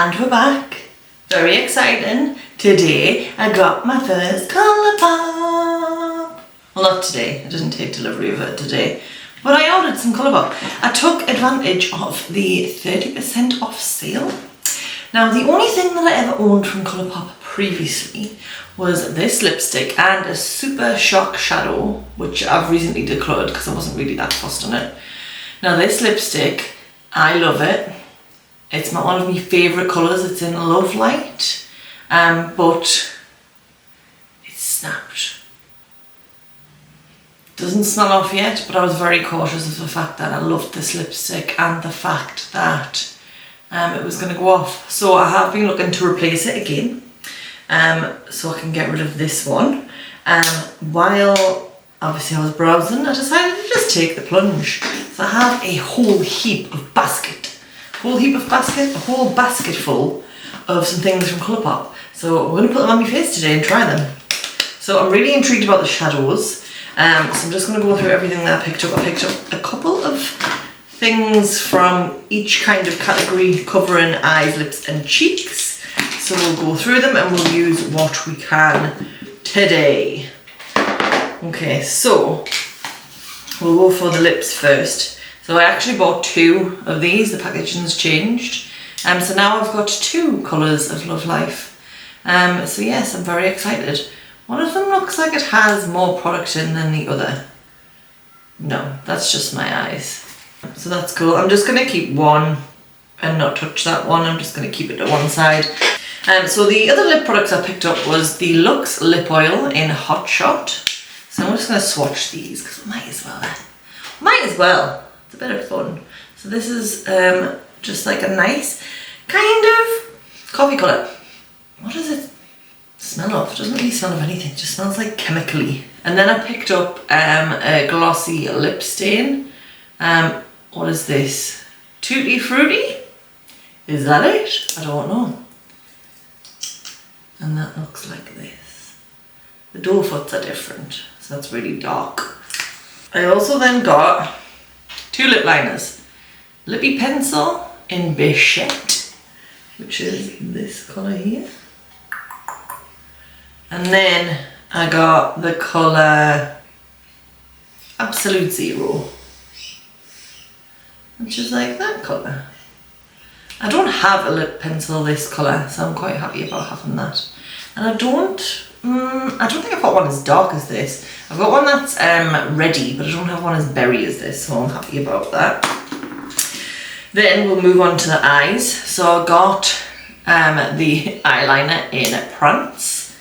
And we're back. Very exciting. Today I got my first ColourPop. Well, not today. I didn't take delivery of it today. But I ordered some ColourPop. I took advantage of the 30% off sale. Now, the only thing that I ever owned from ColourPop previously was this lipstick and a Super Shock shadow, which I've recently decluttered because I wasn't really that fussed on it. Now, this lipstick, I love it. It's one of my favourite colours. It's in Love Light, but it's snapped. Doesn't smell off yet, but I was very cautious of the fact that I loved this lipstick and the fact that it was going to go off. So I have been looking to replace it again, so I can get rid of this one. While obviously I was browsing, I decided to just take the plunge. So I have a whole heap of a whole basket full of some things from ColourPop. So we're going to put them on my face today and try them. So I'm really intrigued about the shadows. So I'm just going to go through everything that I picked up. I picked up a couple of things from each kind of category covering eyes, lips and cheeks. So we'll go through them and we'll use what we can today. Okay, so we'll go for the lips first. So I actually bought two of these, the packaging's changed. So now I've got two colours of Love Life. So yes, I'm very excited. One of them looks like it has more product in than the other. No, that's just my eyes. So that's cool. I'm just going to keep one and not touch that one. I'm just going to keep it to one side. So the other lip products I picked up was the Luxe Lip Oil in Hot Shot. So I'm just going to swatch these because I might as well. It's a bit of fun. So this is just like a nice kind of coffee colour. What does it smell of? It doesn't really smell of anything. It just smells like chemically. And then I picked up a glossy lip stain. What is this? Tutti Fruitti? Is that it? I don't know. And that looks like this. The doe foots are different, so that's really dark. I also then got two lip liners. Lippie pencil in Bichette, which is this colour here. And then I got the colour Absolute Zero, which is like that colour. I don't have a lip pencil this colour, so I'm quite happy about having that. And I don't think I've got one as dark as this. I've got one that's ready, but I don't have one as berry as this, so I'm happy about that. Then we'll move on to the eyes. So I got the eyeliner in Prance.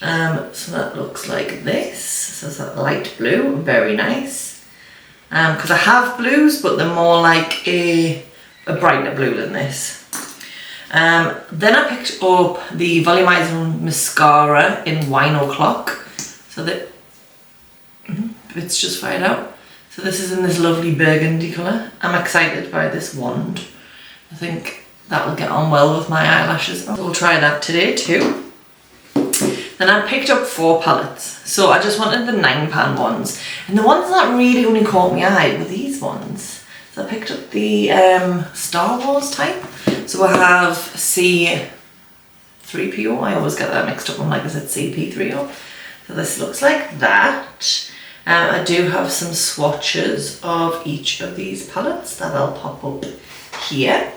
So that looks like this. So it's that light blue, very nice. Because I have blues, but they're more like a brighter blue than this. Then I picked up the volumizing mascara in Wine-oclock. So that it's just fired out. So this is in this lovely burgundy colour. I'm excited by this wand. I think that will get on well with my eyelashes. So we'll try that today too. Then I picked up 4 palettes. So I just wanted the £9 ones. And the ones that really only caught my eye were these ones. So I picked up the Star Wars type. So I have C3PO. I always get that mixed up. I'm like, is it CP3O? So this looks like that. I do have some swatches of each of these palettes that I'll pop up here.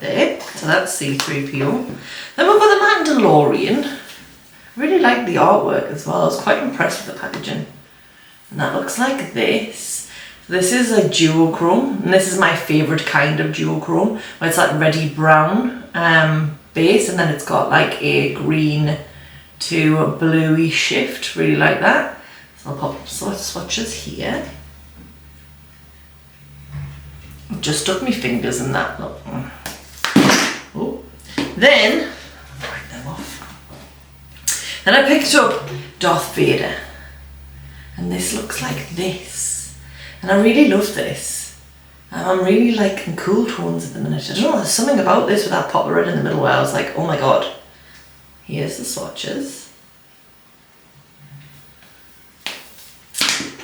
There. So that's C3PO. Then we've got the Mandalorian. I really like the artwork as well. I was quite impressed with the packaging. And that looks like this. This is a duochrome, and this is my favourite kind of duochrome, where it's that reddy brown base, and then it's got like a green to bluey shift. Really like that. So I'll pop some swatches here. I've just stuck my fingers in that. Look. Oh. Then I'll wipe them off. Then I picked up Darth Vader. And this looks like this. And I really love this. I'm really liking cool tones at the minute. I don't know, there's something about this with that pop of red in the middle where I was like, oh my god. Here's the swatches.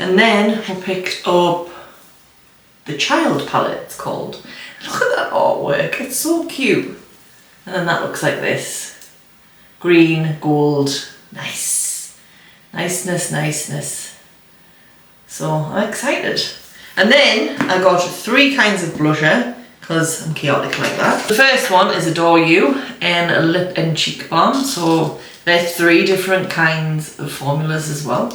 And then I picked up the Child palette, it's called. Look at that artwork. It's so cute. And then that looks like this. Green, gold, nice. Niceness, niceness. So I'm excited. And then I got 3 kinds of blusher because I'm chaotic like that. The first one is Adore You and a lip and cheek balm. So there's 3 different kinds of formulas as well.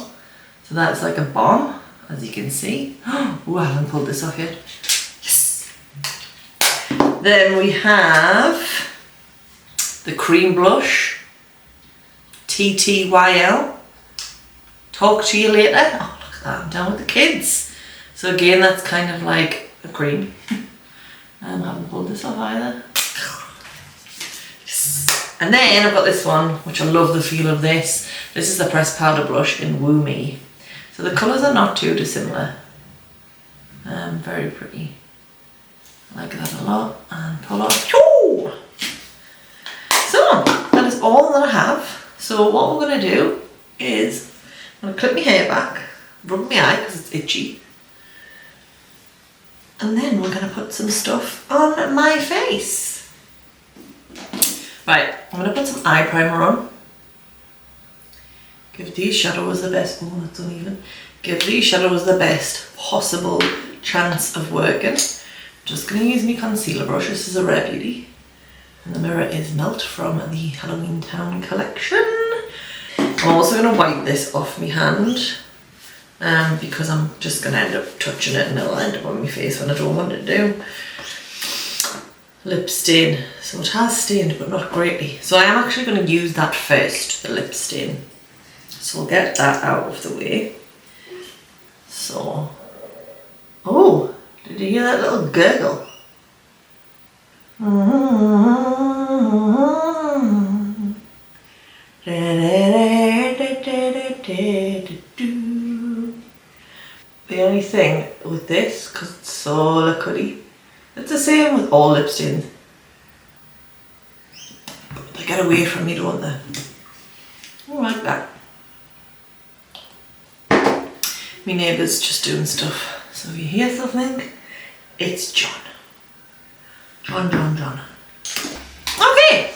So that's like a balm, as you can see. Oh, I haven't pulled this off yet. Yes. Then we have the cream blush, TTYL. Talk to you later. Oh, look at that, I'm down with the kids. So again, that's kind of like a cream. I haven't pulled this off either. Yes. And then I've got this one, which I love the feel of this. This is the pressed powder blush in Woo Me. So the colours are not too dissimilar. Very pretty. I like that a lot. And pull off. So that is all that I have. So what we're going to do is I'm going to clip my hair back, rub my eye because it's itchy. And then we're going to put some stuff on my face. Right, I'm going to put some eye primer on. Give these shadows the best, oh that's uneven. Give these shadows the best possible chance of working. Just going to use my concealer brush. This is a Rare Beauty. And the mirror is Melt from the Halloween Town collection. I'm also going to wipe this off my hand. Because I'm just going to end up touching it and it'll end up on my face when I don't want it to. Lip stain. So it has stained but not greatly. So I am actually going to use that first, the lip stain. So we'll get that out of the way. So, oh, did you hear that little gurgle? The only thing with this, because it's so liquidy, it's the same with all lip stains. But they get away from me, don't they? I like that. My neighbour's just doing stuff. So if you hear something, it's John. John. Okay,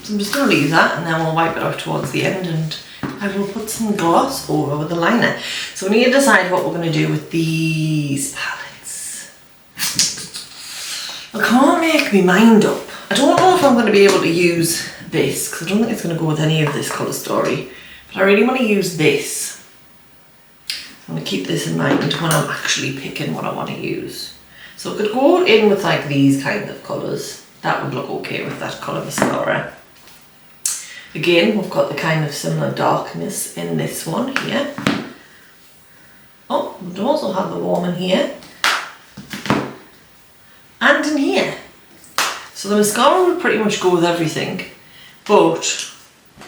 so I'm just going to leave that and then we'll wipe it off towards the end and I will put some gloss over with the liner. So we need to decide what we're going to do with these palettes. I can't make my mind up. I don't know if I'm going to be able to use this because I don't think it's going to go with any of this colour story. But I really want to use this. I'm going to keep this in mind when I'm actually picking what I want to use. So I could go in with like these kind of colours. That would look okay with that colour mascara. Again, we've got the kind of similar darkness in this one here. Oh, we also have the warm in here. And in here. So the mascara would pretty much go with everything. But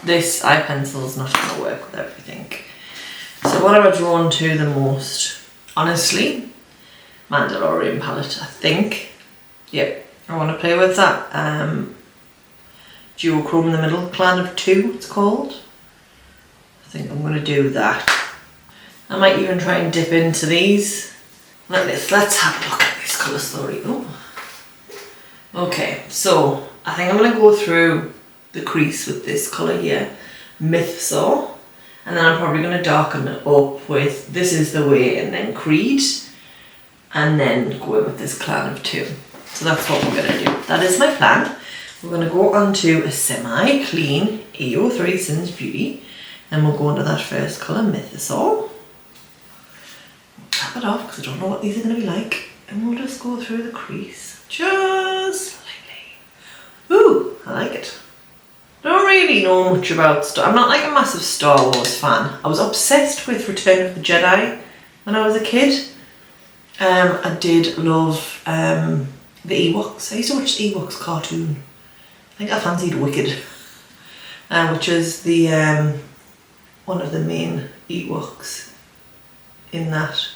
this eye pencil is not going to work with everything. So what am I drawn to the most? Honestly, Mandalorian palette, I think. Yep, I want to play with that. Duochrome in the middle, Clan of 2 it's called. I think I'm going to do that. I might even try and dip into these. Like this, let's have a look at this colour story. Oh. Okay, so I think I'm going to go through the crease with this colour here, Myth Saw. And then I'm probably going to darken it up with This Is The Way and then Creed. And then go in with this Clan of 2. So that's what we're going to do. That is my plan. We're going to go on to a semi-clean AO3 Sins Beauty. And we'll go into that first colour, Mythosol. We'll tap it off because I don't know what these are going to be like. And we'll just go through the crease. Just slightly. Ooh, I like it. Don't really know much about Star. I'm not like a massive Star Wars fan. I was obsessed with Return of the Jedi when I was a kid. I did love the Ewoks. I used to watch the Ewoks cartoon. I think I fancied Wicked, which is the one of the main Ewoks in that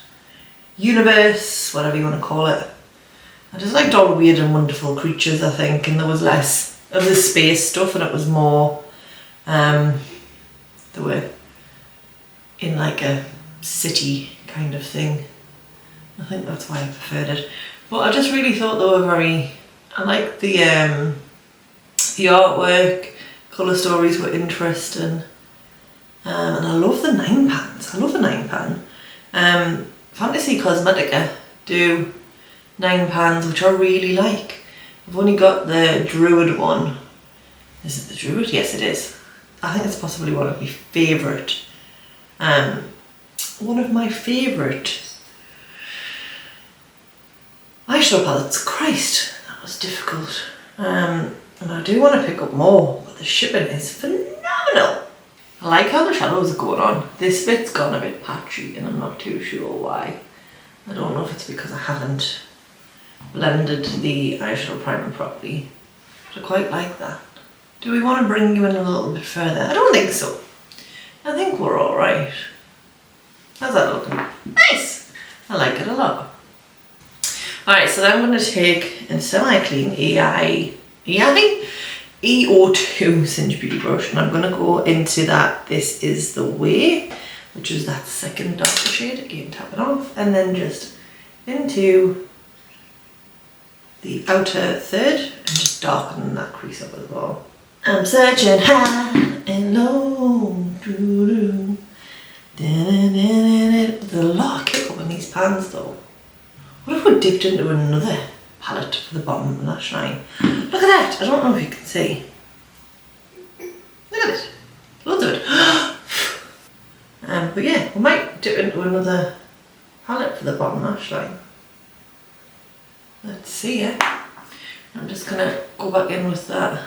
universe, whatever you want to call it. I just liked all the weird and wonderful creatures, I think, and there was less of the space stuff and it was more, they were in like a city kind of thing. I think that's why I preferred it. But I just really thought they were very I like the artwork, colour stories were interesting. And I love the 9 pans. I love a 9 pan. Fantasy Cosmetica do 9 pans, which I really like. I've only got the Druid one. Is it the Druid? Yes, it is. I think it's possibly one of my favourite. One of my favourite eyeshadow palettes. Christ, that was difficult. And I do want to pick up more, but the shipping is phenomenal. I like how the shadows are going on. This bit's gone a bit patchy and I'm not too sure why. I don't know if it's because I haven't blended the eyeshadow primer properly, but I quite like that. Do we want to bring you in a little bit further? I don't think so. I think we're alright. How's that looking? Nice! I like it a lot. Alright, so then I'm going to take a semi-clean EO2 Singe Beauty brush, and I'm going to go into that This Is The Way, which is that second darker shade. Again, tap it off, and then just into the outer third and just darken that crease up as well. I'm searching high and low. There's a lot of kick up in these pans though. What if we dipped into another palette for the bottom and that shine? Look at that! I don't know if you can see. Look at it. Loads of it. But yeah, we might dip into another palette for the bottom lash line. Let's see, yeah. I'm just gonna go back in with that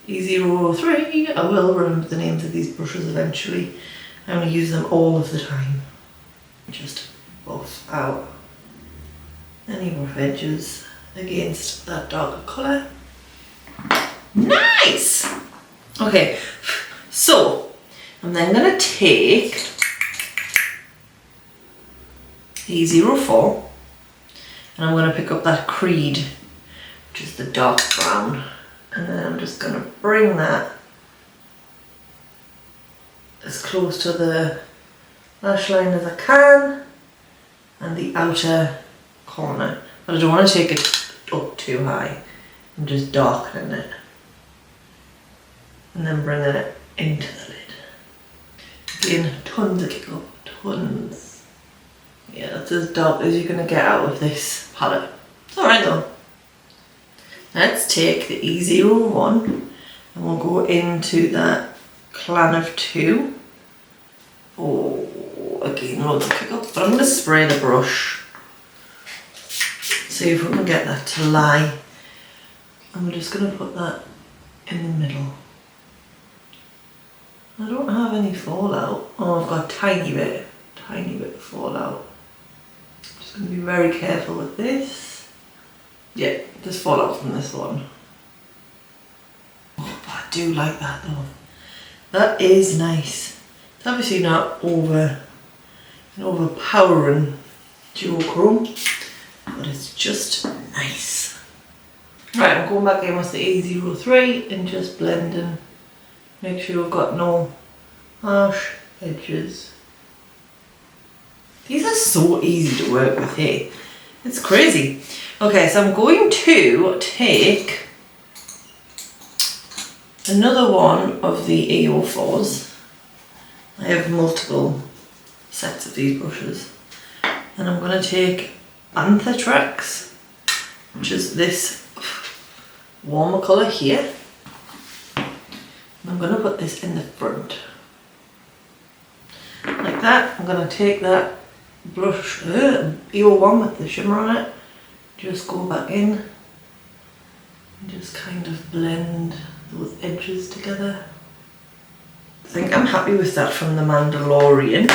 E03. I will remember the names of these brushes eventually. I only use them all of the time. Just buff out any rough edges against that darker colour. Nice! Okay, so I'm then gonna take E04 and I'm gonna pick up that Creed, which is the dark brown, and then I'm just gonna bring that as close to the lash line as I can and the outer corner, but I don't want to take it up too high. I'm just darkening it and then bringing it into the lid. Again, tons of kick up, tons. Yeah, that's as dark as you're going to get out of this palette. It's alright though. Let's take the E01 and we'll go into that Clan of 2. Oh, again, loads of kick up, but I'm going to spray the brush. See if we can get that to lie. And we're just going to put that in the middle. I don't have any fallout. Oh, I've got a tiny bit of fallout. I'm just going to be very careful with this. Yeah, there's fallout from this one. Oh, but I do like that though. That is nice. It's obviously not overpowering duochrome, but it's just nice. Right, I'm going back in with the A03 and just blending. Make sure we've got no harsh edges. These are so easy to work with here. It's crazy. Okay, so I'm going to take another one of the AO4s. I have multiple sets of these brushes. And I'm going to take Anthetrex, which is this warmer colour here. And I'm going to put this in the front. Like that. I'm going to take that brush, EO1 with the shimmer on it, just go back in and just kind of blend those edges together. I think I'm happy with that from the Mandalorian.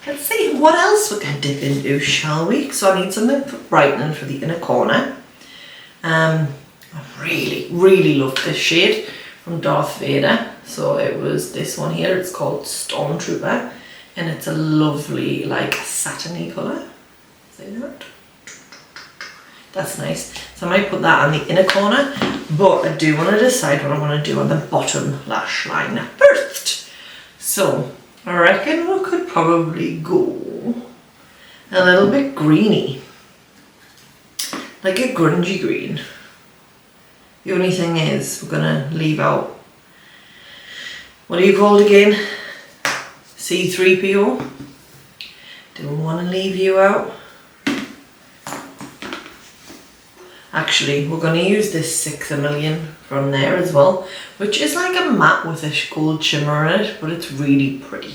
Let's see what else we can dip into, shall we? So I need something for brightening for the inner corner. I really love this shade from Darth Vader. So it was this one here, it's called Stormtrooper, and it's a lovely like satiny colour. See that? That's nice. So I might put that on the inner corner, but I do want to decide what I want to do on the bottom lash line first. So I reckon we could probably go a little bit greeny. like a grungy green. The only thing is we're gonna leave out, what are you called again? C3PO. Don't want to leave you out. Actually, we're going to use this 6 a million from there as well, which is like a matte with a gold shimmer in it, but it's really pretty.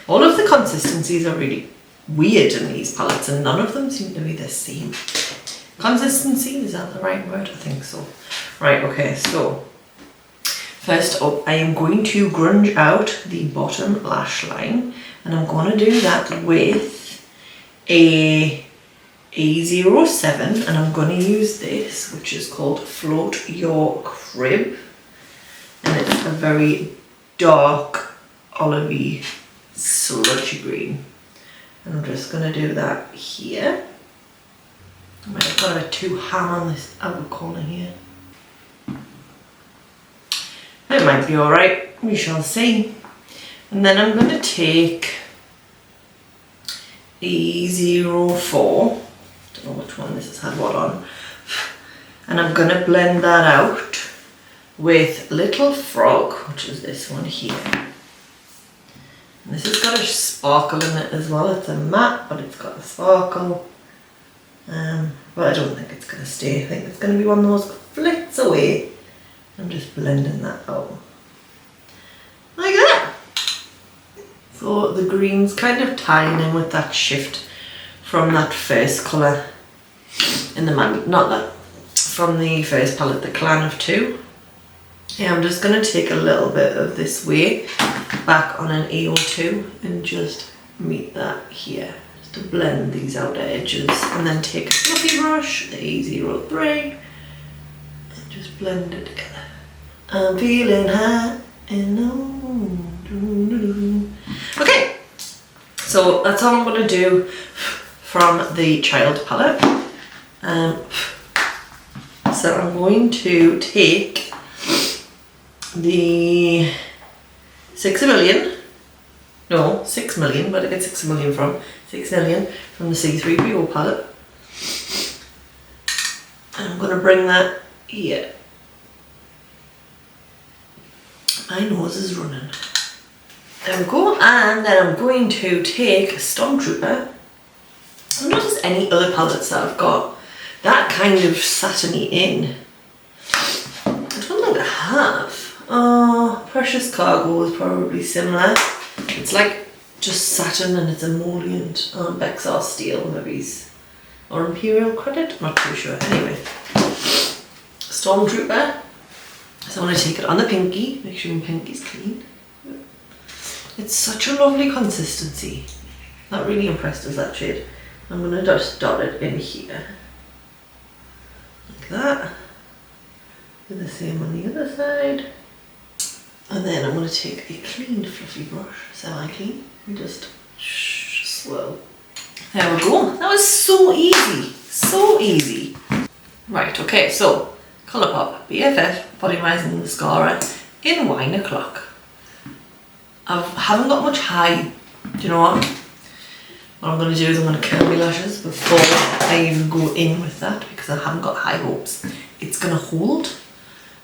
All of the consistencies are really weird in these palettes, and none of them seem to be the same. Consistency, is that the right word? I think so. Right, okay, so first up, I am going to grunge out the bottom lash line, and I'm going to do that with a A07, and I'm going to use this, which is called Float Your Crib, and it's a very dark olivey sludgy green, and I'm just going to do that here. I might have got a bit too ham on this outer corner here. It might be alright, we shall see. And then I'm going to take E04, don't know which one this has had what on, and I'm going to blend that out with Little Frog, which is this one here. And this has got a sparkle in it as well. It's a matte, but it's got a sparkle. But I don't think it's going to stay. I think it's going to be one of those flits away. I'm just blending that out. Like that. So the green's kind of tying in with that shift from that first colour in the not that, from the first palette, the Clan of Two. Yeah, I'm just going to take a little bit of this way back on an A02 and just meet that here. Just to blend these outer edges, and then take a fluffy brush, the A03, and just blend it together. I'm feeling high and on. Okay, so that's all I'm going to do from the Child palette. So I'm going to take the 6 a million, no, 6 million, but I get 6 million from 6 million from the C3PO palette. And I'm going to bring that here. My nose is running. There we go, and then I'm going to take Stormtrooper. I've noticed any other palettes that I've got that kind of satiny in. I don't think I have. Oh, Precious Cargo is probably similar. It's like just satin and it's emollient. Bexar Steel maybe, or Imperial Credit, I'm not too sure. Anyway, Stormtrooper. So I want to take it on the pinky, make sure my pinky's clean. It's such a lovely consistency. That really impressed us, that shade. I'm going to just dot it in here. Like that. Do the same on the other side. And then I'm going to take a clean fluffy brush, semi-clean, and just swirl. There we go. That was so easy. So easy. Right, okay, so ColourPop BFF Volumizing Mascara in Wine-oclock. I haven't got much high. Do you know what? What I'm going to do is I'm going to curl my lashes before I even go in with that, because I haven't got high hopes it's going to hold.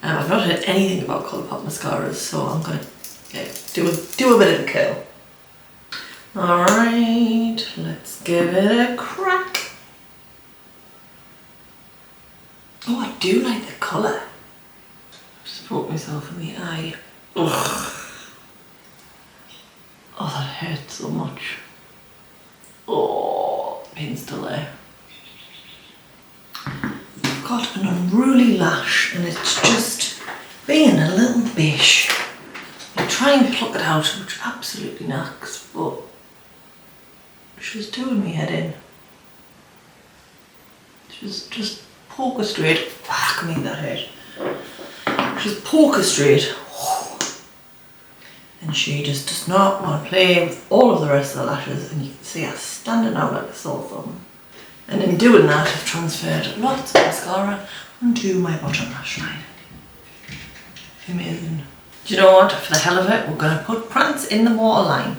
I've not heard anything about ColourPop mascaras, so I'm going to do a bit of a curl. Alright, let's give it a crack. Oh, I do like the colour. Just poke myself in the eye. Ugh. Oh, that hurts so much. Oh, pain's still there. I've got an unruly lash and it's just being a little bish. I try and pluck it out, which absolutely knacks, but she's doing me head in. She's just poke her straight. Fuck me, that hurt. She's poke her straight. And she just does not want to play with all of the rest of the lashes, and you can see her standing out like a sore thumb. And in doing that, I've transferred lots of mascara onto my bottom lash line. Amazing. Do you know what? For the hell of it, we're going to put Prance in the waterline.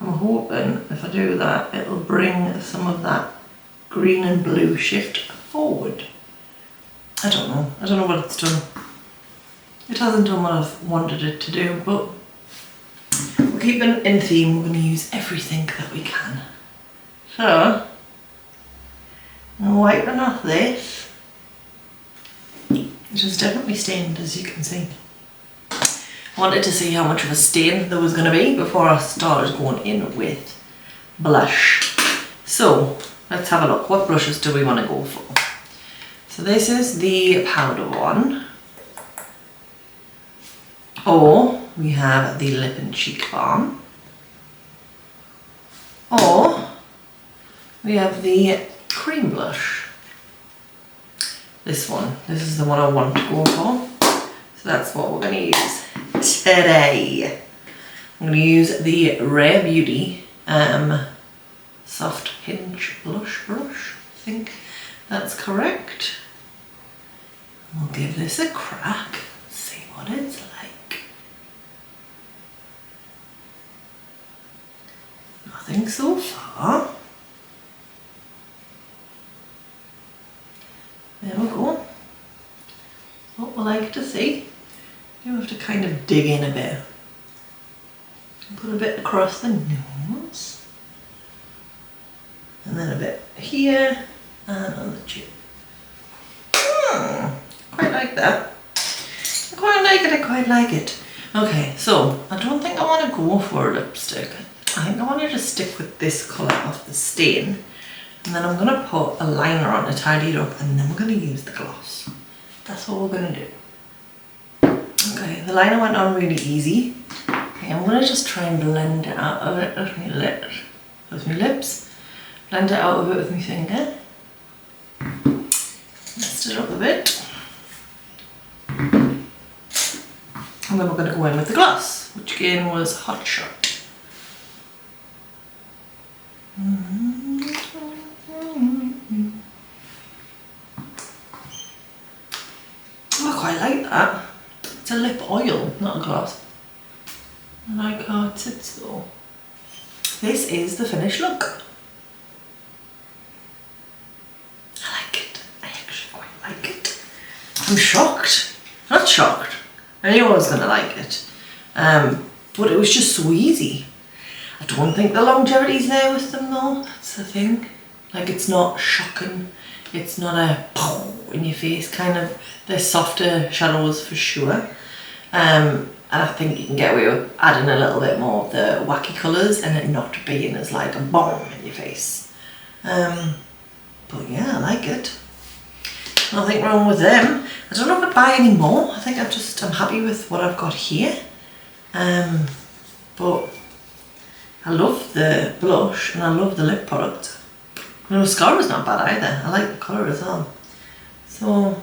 I'm hoping if I do that, it'll bring some of that green and blue shift forward. I don't know what it's done. It hasn't done what I've wanted it to do, but we're keeping in theme. We're going to use everything that we can. So, I'm wiping off this. It is definitely stained, as you can see. I wanted to see how much of a stain there was going to be before I started going in with blush. So, let's have a look. What brushes do we want to go for? So this is the powder one. Or we have the Lip and Cheek Balm. Or we have the cream blush. This one. This is the one I want to go for. So that's what we're going to use today. I'm going to use the Rare Beauty Soft Hinge Blush brush. I think that's correct. We'll give this a crack. See what it's like. Nothing so far. There we go. What we like to see. You have to kind of dig in a bit. Put a bit across the nose. And then a bit here and on the chin. Quite like that. I quite like it. Okay, so I don't think I want to go for a lipstick. I think I want to just stick with this colour of the stain. And then I'm going to put a liner on to tidy it up, and then we're going to use the gloss. That's what we're going to do. Okay, the liner went on really easy. Okay, I'm going to just try and blend it out of it with my lips. Blend it out of it with my finger. Messed it up a bit. And then we're going to go in with the gloss, which again was Hot Shot. I quite like that. It's a lip oil, not a gloss. I like how it sits though. This is the finished look. I like it. I actually quite like it. I'm shocked. Not shocked. I knew I was going to like it. But it was just so easy. I don't think the longevity's there with them though. That's the thing. Like, it's not shocking. It's not a pow in your face kind of. They're softer shadows for sure. And I think you can get away with adding a little bit more of the wacky colours and it not being as like a bomb in your face. But yeah, I like it. Nothing wrong with them. I don't know if I'd buy any more. I think I'm happy with what I've got here. But I love the blush and I love the lip product. The mascara's not bad either. I like the colour as well. So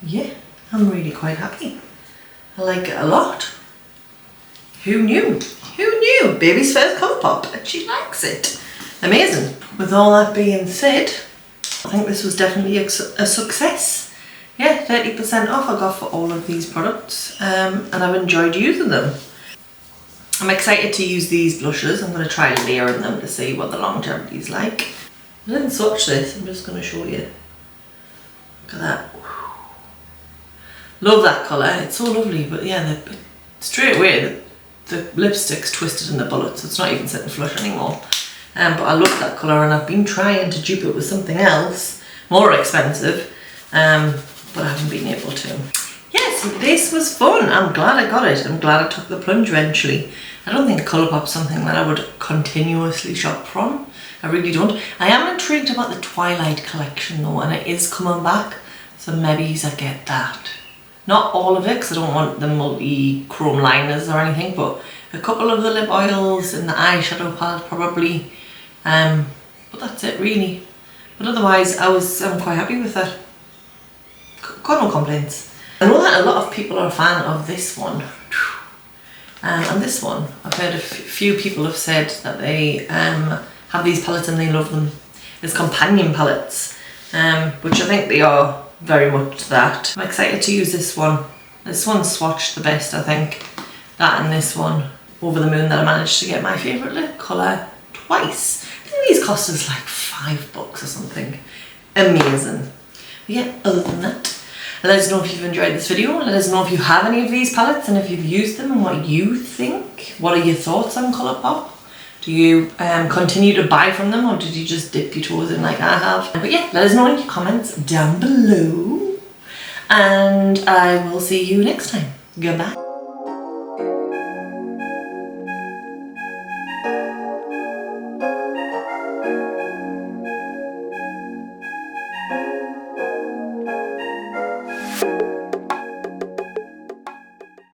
yeah, I'm really quite happy. I like it a lot. Who knew? Who knew? Baby's first ColourPop and she likes it. Amazing. With all that being said, I think this was definitely a success. Yeah, 30% off I got for all of these products and I've enjoyed using them. I'm excited to use these blushes. I'm going to try layering them to see what the longevity is like. I didn't swatch this, I'm just going to show you. Look at that. Love that colour, it's so lovely, but yeah, straight away the lipstick's twisted in the bullet, so it's not even setting flush anymore. But I love that colour and I've been trying to dupe it with something else, more expensive, but I haven't been able to. Yes, this was fun. I'm glad I got it. I'm glad I took the plunge eventually. I don't think ColourPop's something that I would continuously shop from. I really don't. I am intrigued about the Twilight collection though, and it is coming back, so maybe I get that. Not all of it, because I don't want the multi-chrome liners or anything, but a couple of the lip oils and the eyeshadow palette probably. But that's it really. But otherwise, I'm quite happy with that. Got no complaints. I know that a lot of people are a fan of this one. And this one, I've heard a few people have said that they have these palettes and they love them as companion palettes, which I think they are very much that. I'm excited to use this one. This one's swatched the best, I think. That and this one. Over the moon that I managed to get my favourite lip colour twice. I think these cost us like $5 or something. Amazing. But yeah, other than that, Let us know if you've enjoyed this video. Let us know if you have any of these palettes and if you've used them and what you think. What are your thoughts on ColourPop? Do you continue to buy from them, or did you just dip your toes in like I have? But yeah, let us know in your comments down below. And I will see you next time. Goodbye.